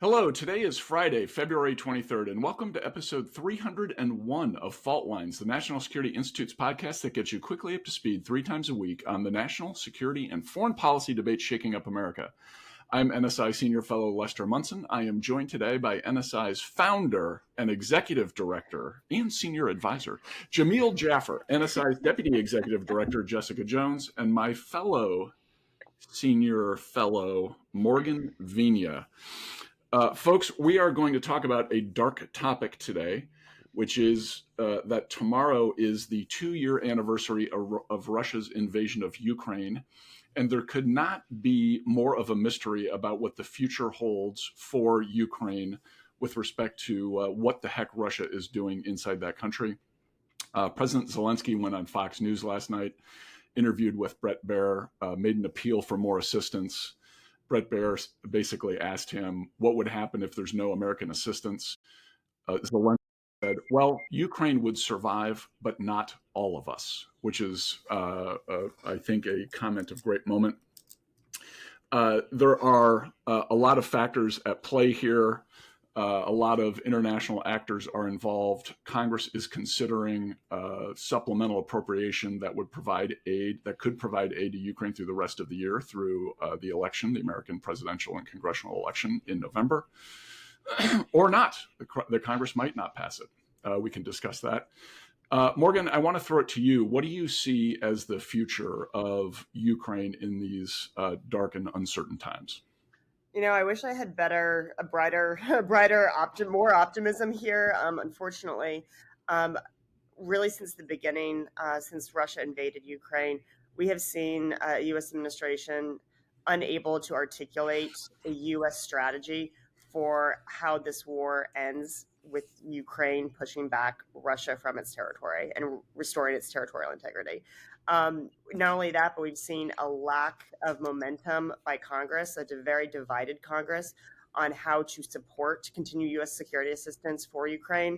Hello, today is Friday, February 23rd, and welcome to episode 301 of Fault Lines, the National Security Institute's podcast that gets you quickly up to speed 3 times a week on the national security and foreign policy debates shaking up America. I'm NSI Senior Fellow Lester Munson. I am joined today by NSI's founder and executive director and senior advisor, Jamil Jaffer, NSI's deputy executive director, Jessica Jones, and my senior fellow, Morgan Vina. Folks, we are going to talk about a dark topic today, which is that tomorrow is the 2-year anniversary of Russia's invasion of Ukraine. And there could not be more of a mystery about what the future holds for Ukraine with respect to what the heck Russia is doing inside that country. President Zelenskyy went on Fox News last night, interviewed with Baier, made an appeal for more assistance. Baier basically asked him what would happen if there's no American assistance. Zelenskyy said, well, Ukraine would survive, but not all of us, which is, I think, a comment of great moment. There are a lot of factors at play here. A lot of international actors are involved. Congress is considering supplemental appropriation that would provide aid, that could provide aid to Ukraine through the rest of the year through the election, the American presidential and congressional election in November, or not. The Congress might not pass it. We can discuss that. Morgan, I want to throw it to you. What do you see as the future of Ukraine in these dark and uncertain times? You know, I wish I had more optimism here. Unfortunately, really since the beginning, since Russia invaded Ukraine, we have seen a U.S. administration unable to articulate a U.S. strategy for how this war ends, with Ukraine pushing back Russia from its territory and restoring its territorial integrity. Not only that, but we've seen a lack of momentum by Congress, a very divided Congress, on how to continue U.S. security assistance for Ukraine.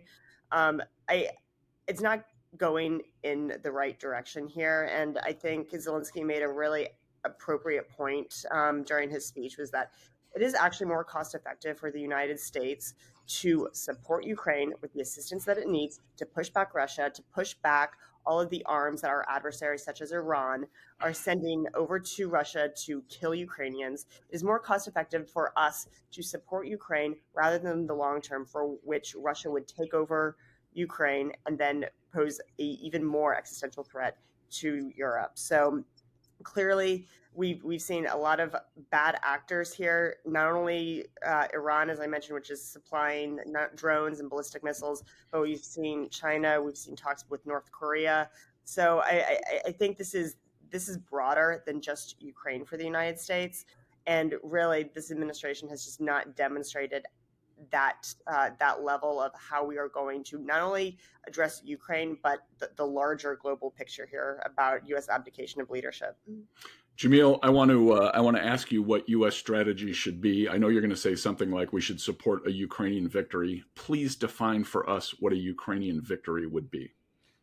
It's not going in the right direction here. And I think Zelenskyy made a really appropriate point during his speech, was that it is actually more cost effective for the United States to support Ukraine with the assistance that it needs to push back Russia, to push back all of the arms that our adversaries, such as Iran, are sending over to Russia to kill Ukrainians. It is more cost effective for us to support Ukraine rather than the long term, for which Russia would take over Ukraine and then pose an even more existential threat to Europe. So clearly, we've seen a lot of bad actors here, not only Iran, as I mentioned, which is supplying drones and ballistic missiles, but we've seen China, we've seen talks with North Korea. So I think this is broader than just Ukraine for the United States. And really, this administration has just not demonstrated that level of how we are going to not only address Ukraine, but the larger global picture here about U.S. abdication of leadership. Jamil, I want to ask you what U.S. strategy should be. I know you're going to say something like we should support a Ukrainian victory. Please define for us what a Ukrainian victory would be.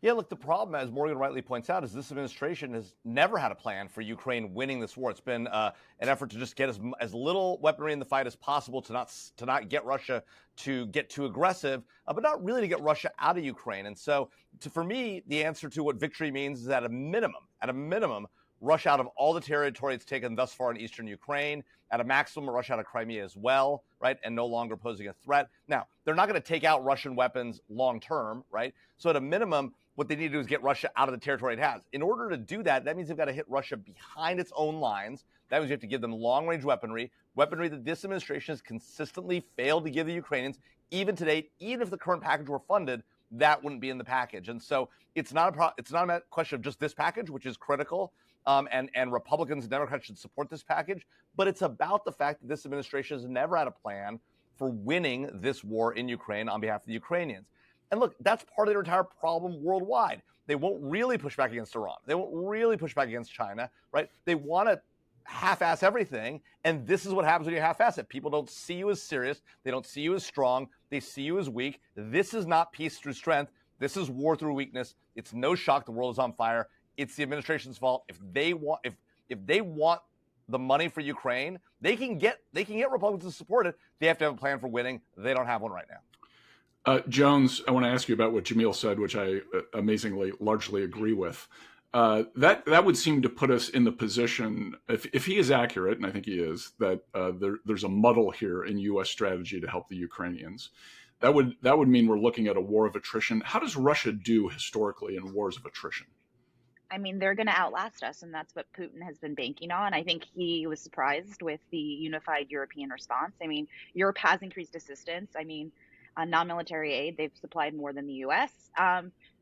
Yeah, look, the problem, as Morgan rightly points out, is this administration has never had a plan for Ukraine winning this war. It's been an effort to just get as little weaponry in the fight as possible to not get Russia to get too aggressive, but not really to get Russia out of Ukraine. And so, for me, the answer to what victory means is at a minimum, Russia out of all the territory it's taken thus far in eastern Ukraine, at a maximum, Russia out of Crimea as well, right, and no longer posing a threat. Now, they're not going to take out Russian weapons long term, right? So at a minimum, what they need to do is get Russia out of the territory it has. In order to do that, that means they've got to hit Russia behind its own lines. That means you have to give them long-range weaponry that this administration has consistently failed to give the Ukrainians. Even to date, even if the current package were funded, that wouldn't be in the package. And so it's not a question of just this package, which is critical, and Republicans and Democrats should support this package, but it's about the fact that this administration has never had a plan for winning this war in Ukraine on behalf of the Ukrainians. And look, that's part of their entire problem worldwide. They won't really push back against Iran. They won't really push back against China, right? They want to half-ass everything, and this is what happens when you half-ass it. People don't see you as serious. They don't see you as strong. They see you as weak. This is not peace through strength. This is war through weakness. It's no shock the world is on fire. It's the administration's fault. If they want the money for Ukraine, they can get Republicans to support it. They have to have a plan for winning. They don't have one right now. Jones, I want to ask you about what Jamil said, which I amazingly largely agree with. That would seem to put us in the position, if he is accurate, and I think he is, that there's a muddle here in U.S. strategy to help the Ukrainians. That would mean we're looking at a war of attrition. How does Russia do historically in wars of attrition? I mean, they're going to outlast us, and that's what Putin has been banking on. I think he was surprised with the unified European response. I mean, Europe has increased assistance. I mean, non-military aid, they've supplied more than the U.S.,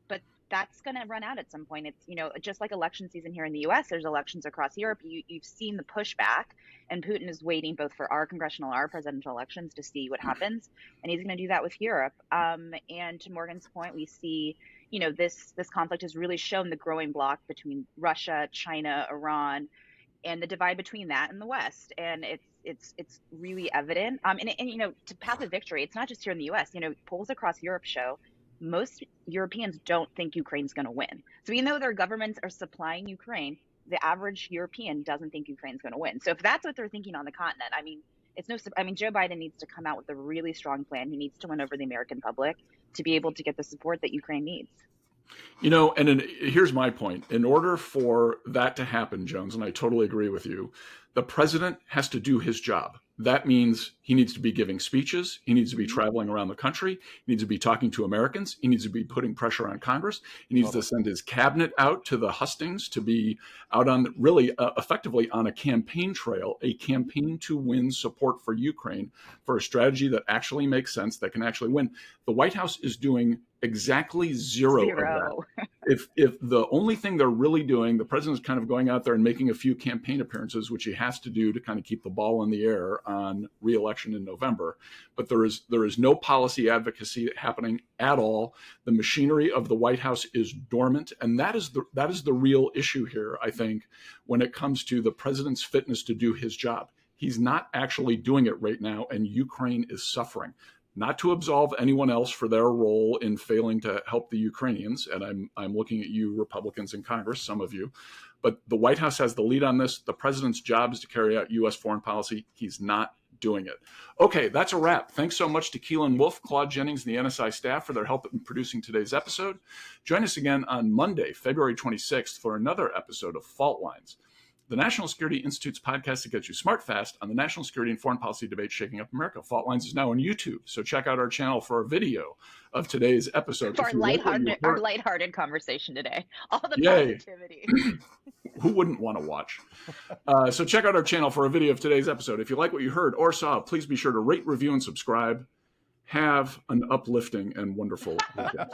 but that's going to run out at some point. It's, just like election season here in the U.S., there's elections across Europe. You've seen the pushback, and Putin is waiting both for our congressional, our presidential elections to see what happens, and he's going to do that with Europe. And to Morgan's point, we see, this conflict has really shown the growing block between Russia, China, Iran, and the divide between that and the West. And it's really evident. And to path of victory, it's not just here in the U.S. Polls across Europe show most Europeans don't think Ukraine's going to win. So even though their governments are supplying Ukraine, the average European doesn't think Ukraine's going to win. So if that's what they're thinking on the continent, Joe Biden needs to come out with a really strong plan. He needs to win over the American public to be able to get the support that Ukraine needs. Here's my point. In order for that to happen, Jones, and I totally agree with you, the president has to do his job. That means he needs to be giving speeches. He needs to be traveling around the country. He needs to be talking to Americans. He needs to be putting pressure on Congress. He needs to send his cabinet out to the hustings, to be out on really effectively on a campaign trail, a campaign to win support for Ukraine, for a strategy that actually makes sense, that can actually win. The White House is doing exactly zero of that. If the only thing they're really doing, the president's kind of going out there and making a few campaign appearances, which he has to do to kind of keep the ball in the air on re-election in November, but there is no policy advocacy happening at all. The machinery of the White House is dormant, and that is the real issue here, I think, when it comes to the president's fitness to do his job. He's not actually doing it right now, and Ukraine is suffering. Not to absolve anyone else for their role in failing to help the Ukrainians, and I'm looking at you Republicans in Congress, some of you, but the White House has the lead on this. The president's job is to carry out U.S. foreign policy. He's not doing it. Okay, that's a wrap. Thanks so much to Keelan Wolf, Claude Jennings, and the NSI staff for their help in producing today's episode. Join us again on Monday, February 26th, for another episode of Fault Lines, the National Security Institute's podcast that gets you smart fast on the national security and foreign policy debate shaking up America. Fault Lines is now on YouTube, so check out our channel for a video of today's episode. For our lighthearted conversation today. All the positivity. Who wouldn't want to watch? So check out our channel for a video of today's episode. If you like what you heard or saw, please be sure to rate, review, and subscribe. Have an uplifting and wonderful weekend.